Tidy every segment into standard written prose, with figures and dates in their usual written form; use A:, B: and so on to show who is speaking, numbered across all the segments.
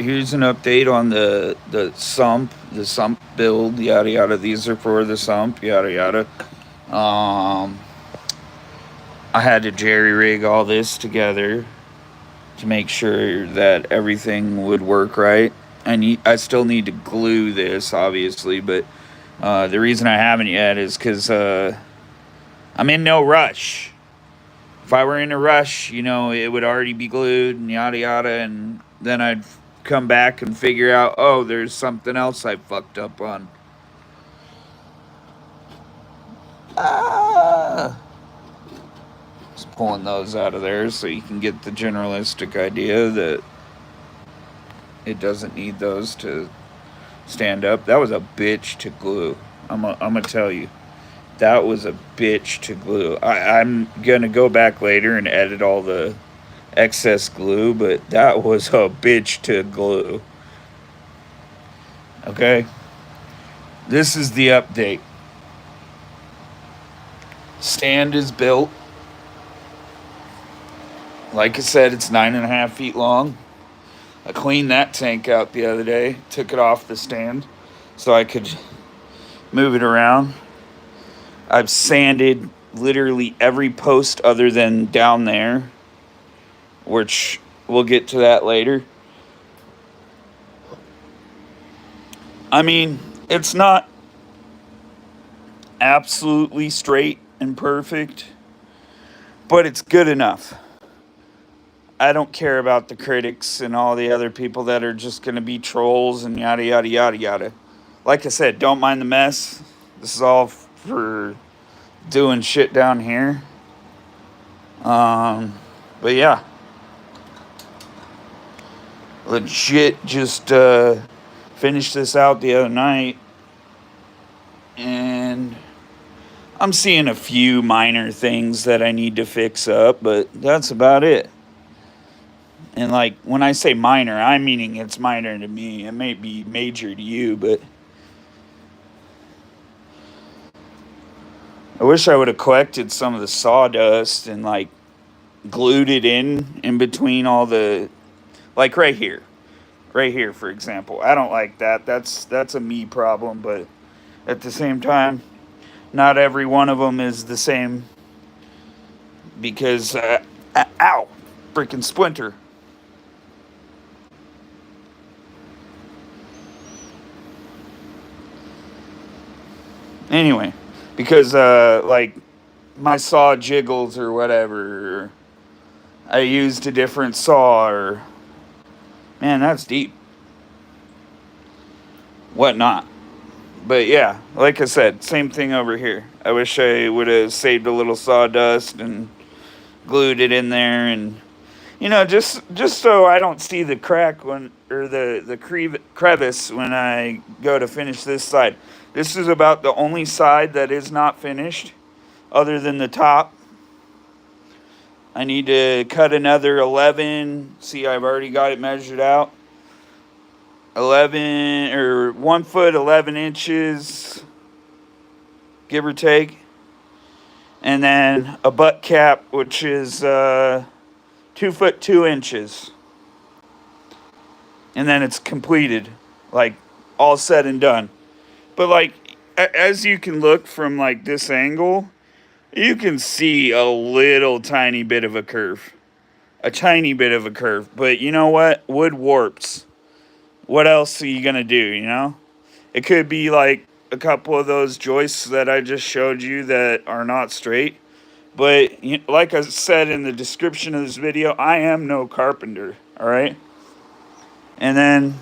A: here's an update on the sump build, yada yada. These are for the sump, yada yada. Um, I had to jerry rig all this together to make sure that everything would work right. I still need to glue this, obviously, but the reason I haven't yet is because I'm in no rush. If I were in a rush, it would already be glued and yada yada, and then I'd come back and figure out, oh, there's something else I fucked up on. Ah, just pulling those out of there so you can get the generalistic idea that it doesn't need those to stand up. That was a bitch to glue. I'm gonna tell you, that was a bitch to glue. I'm gonna go back later and edit all the excess glue, but that was a bitch to glue. Okay, this is the update. Stand is built. Like I said, it's 9.5 feet long. I cleaned that tank out the other day, took it off the stand so I could move it around. I've sanded literally every post other than down there, which we'll get to that later. I mean, it's not absolutely straight and perfect, but it's good enough. I don't care about the critics and all the other people that are just going to be trolls and yada, yada, yada, yada. Like I said, don't mind the mess. This is all for doing shit down here. But yeah, legit just finished this out the other night, and I'm seeing a few minor things that I need to fix up, but that's about it. And like when I say minor, I'm meaning it's minor to me. It may be major to you, but I wish I would have collected some of the sawdust and like glued it in between all the, like right here for example. I don't like that. That's a me problem, but at the same time, not every one of them is the same because ow, freaking splinter. Anyway, because like my saw jiggles or whatever, or I used a different saw, or man, that's deep. Whatnot. But yeah, like I said, same thing over here. I wish I would have saved a little sawdust and glued it in there, and just so I don't see the crack when or the crevice when I go to finish this side. This is about the only side that is not finished, other than the top. I need to cut another 11. See, I've already got it measured out. 11 or 1 foot 11 inches, give or take. And then a butt cap, which is 2 foot 2 inches. And then it's completed, like all said and done. But like, as you can look from like this angle, you can see a little tiny bit of a curve. A tiny bit of a curve. But you know what? Wood warps. What else are you going to do? It could be like a couple of those joists that I just showed you that are not straight. But like I said in the description of this video, I am no carpenter, all right? And then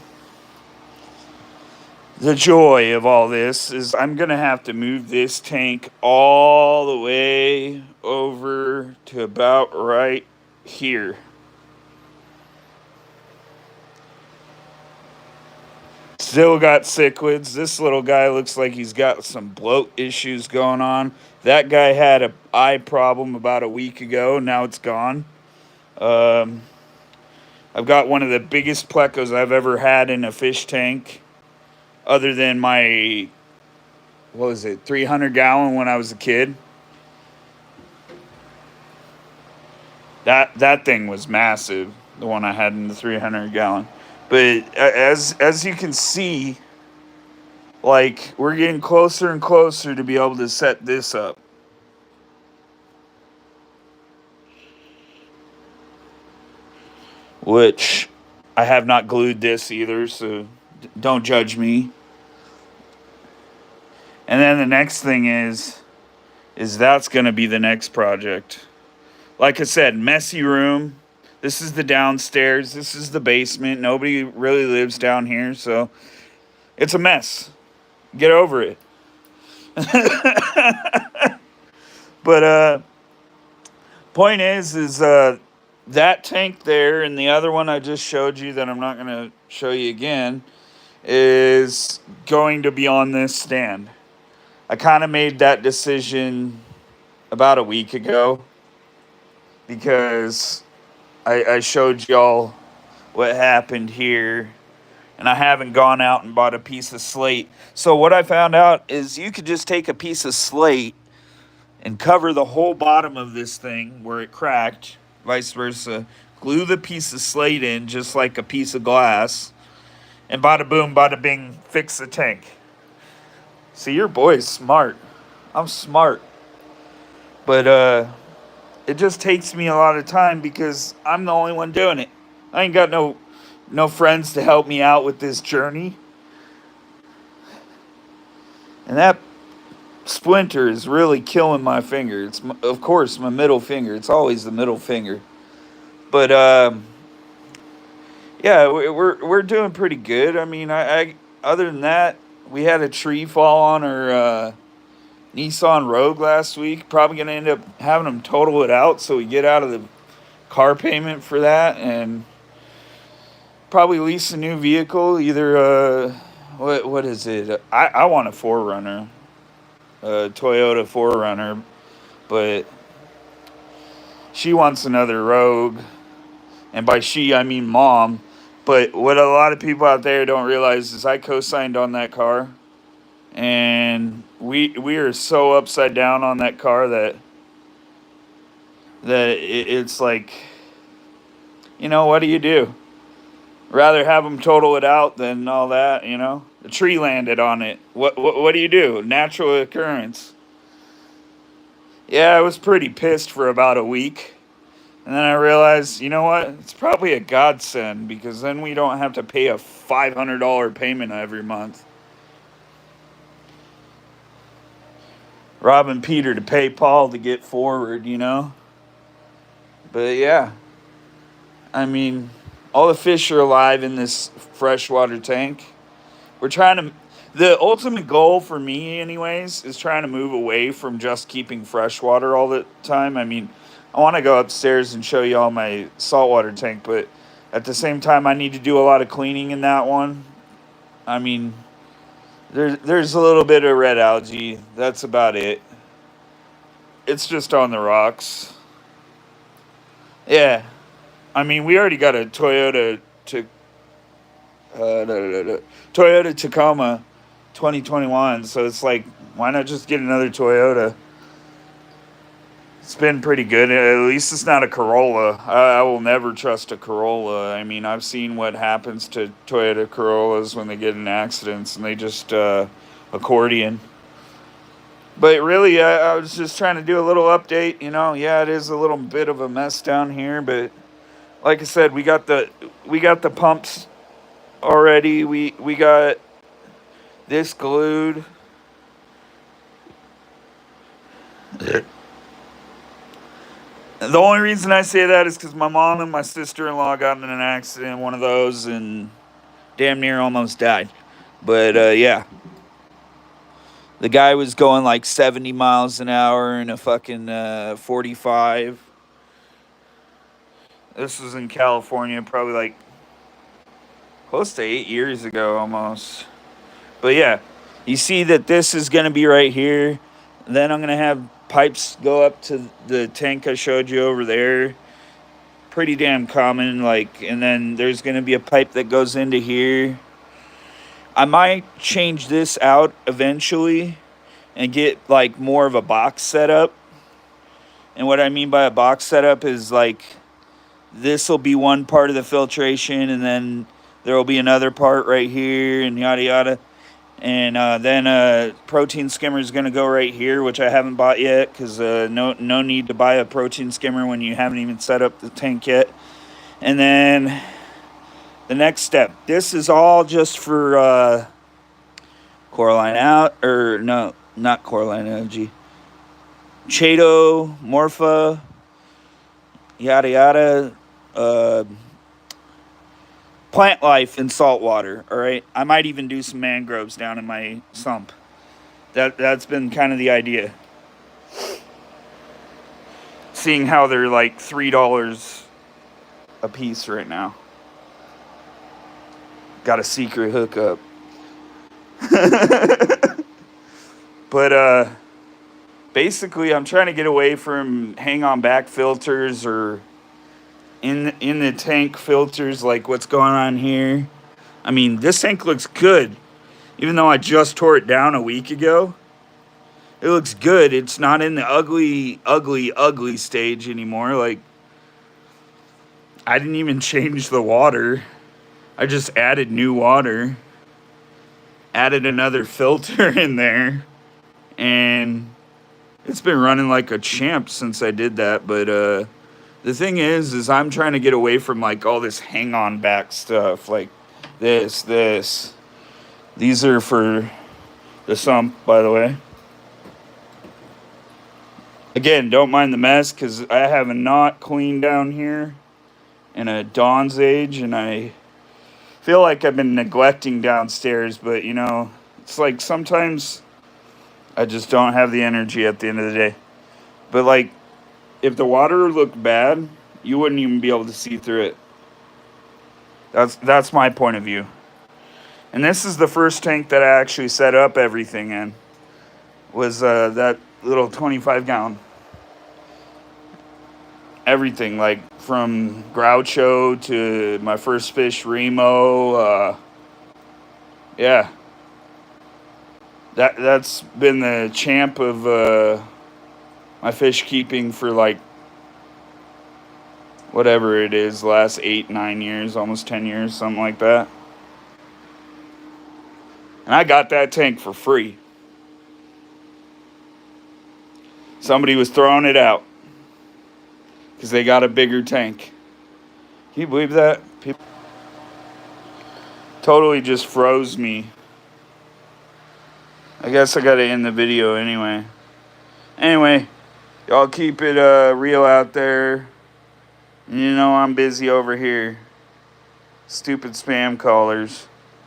A: the joy of all this is I'm going to have to move this tank all the way over to about right here. Still got cichlids. This little guy looks like he's got some bloat issues going on. That guy had an eye problem about a week ago. Now it's gone. I've got one of the biggest plecos I've ever had in a fish tank, other than my, 300-gallon when I was a kid. That thing was massive, the one I had in the 300-gallon. But as you can see, like, we're getting closer and closer to be able to set this up. Which I have not glued this either, so don't judge me. And then the next thing is that's going to be the next project. Like I said, messy room. This is the downstairs. This is the basement. Nobody really lives down here, so it's a mess. Get over it. But point is that tank there and the other one I just showed you that I'm not going to show you again is going to be on this stand. I kind of made that decision about a week ago because I showed y'all what happened here, and I haven't gone out and bought a piece of slate. So what I found out is you could just take a piece of slate and cover the whole bottom of this thing where it cracked, vice versa. Glue the piece of slate in just like a piece of glass, and bada boom, bada bing, fix the tank. See, your boy's smart. I'm smart. But it just takes me a lot of time because I'm the only one doing it. I ain't got no friends to help me out with this journey. And that splinter is really killing my finger. It's, of course, my middle finger. It's always the middle finger. But yeah, we're doing pretty good. I mean, I other than that, we had a tree fall on our Nissan Rogue last week. Probably gonna end up having them total it out so we get out of the car payment for that, and probably lease a new vehicle. Either what is it? I want a 4Runner, a Toyota 4Runner, but she wants another Rogue, and by she I mean mom. But what a lot of people out there don't realize is I co-signed on that car, and we are so upside down on that car that it's like, what do you do? Rather have them total it out than all that. The tree landed on it. What do you do? Natural occurrence. Yeah, I was pretty pissed for about a week. And then I realized, you know what? It's probably a godsend because then we don't have to pay a $500 payment every month. Robbing Peter to pay Paul to get forward, But yeah, I mean, all the fish are alive in this freshwater tank. The ultimate goal for me anyways is trying to move away from just keeping freshwater all the time. I mean, I want to go upstairs and show you all my saltwater tank, but at the same time, I need to do a lot of cleaning in that one. I mean, there's a little bit of red algae. That's about it. It's just on the rocks. Yeah. I mean, we already got a Toyota Tacoma 2021, so it's like, why not just get another Toyota? It's been pretty good. At least it's not a Corolla. I will never trust a Corolla. I mean, I've seen what happens to Toyota Corollas when they get in accidents and they just accordion. But really, I was just trying to do a little update. Yeah, it is a little bit of a mess down here, but like I said, we got the pumps already. We got this glued. The only reason I say that is because my mom and my sister-in-law got in an accident, one of those, and damn near almost died. But yeah, the guy was going like 70 miles an hour in a fucking 45. This was in California, probably like close to 8 years ago almost. But yeah, you see that this is going to be right here. Then I'm going to have pipes go up to the tank I showed you over there. Pretty damn common, and then there's going to be a pipe that goes into here. I might change this out eventually and get more of a box setup. And what I mean by a box setup is this will be one part of the filtration, and then There will be another part right here and yada yada. And then protein skimmer is going to go right here, which I haven't bought yet because no need to buy a protein skimmer when you haven't even set up the tank yet. And then the next step. This is all just for Coraline out, or no, not Coraline algae. Chaeto, Morpha, yada yada. Plant life in salt water, all right? I might even do some mangroves down in my sump. That's been kind of the idea. Seeing how they're like $3 a piece right now. Got a secret hookup. But basically I'm trying to get away from hang on back filters or in the tank filters like what's going on here. I mean, this tank looks good. Even though I just tore it down a week ago, it looks good. It's not in the ugly stage anymore. Like, I didn't even change the water. I just added new water. Added another filter in there. And it's been running like a champ since I did that. But the thing is I'm trying to get away from like all this hang on back stuff. Like this. These are for the sump, by the way. Again, don't mind the mess because I have a knot clean down here in a dawn's age, and I feel like I've been neglecting downstairs, but you know, it's like sometimes I just don't have the energy at the end of the day. But like, if the water looked bad, you wouldn't even be able to see through it. That's my point of view. And this is the first tank that I actually set up everything in. Was that little 25-gallon. Everything, like from Groucho to my first fish, Remo. Yeah. That's been the champ of my fish keeping for like whatever it is, last 8-9 years, almost 10 years, something like that. And I got that tank for free. Somebody was throwing it out because they got a bigger tank. Can you believe that? People totally just froze me. I guess I gotta end the video anyway. Anyway, y'all keep it real out there. You know I'm busy over here. Stupid spam callers.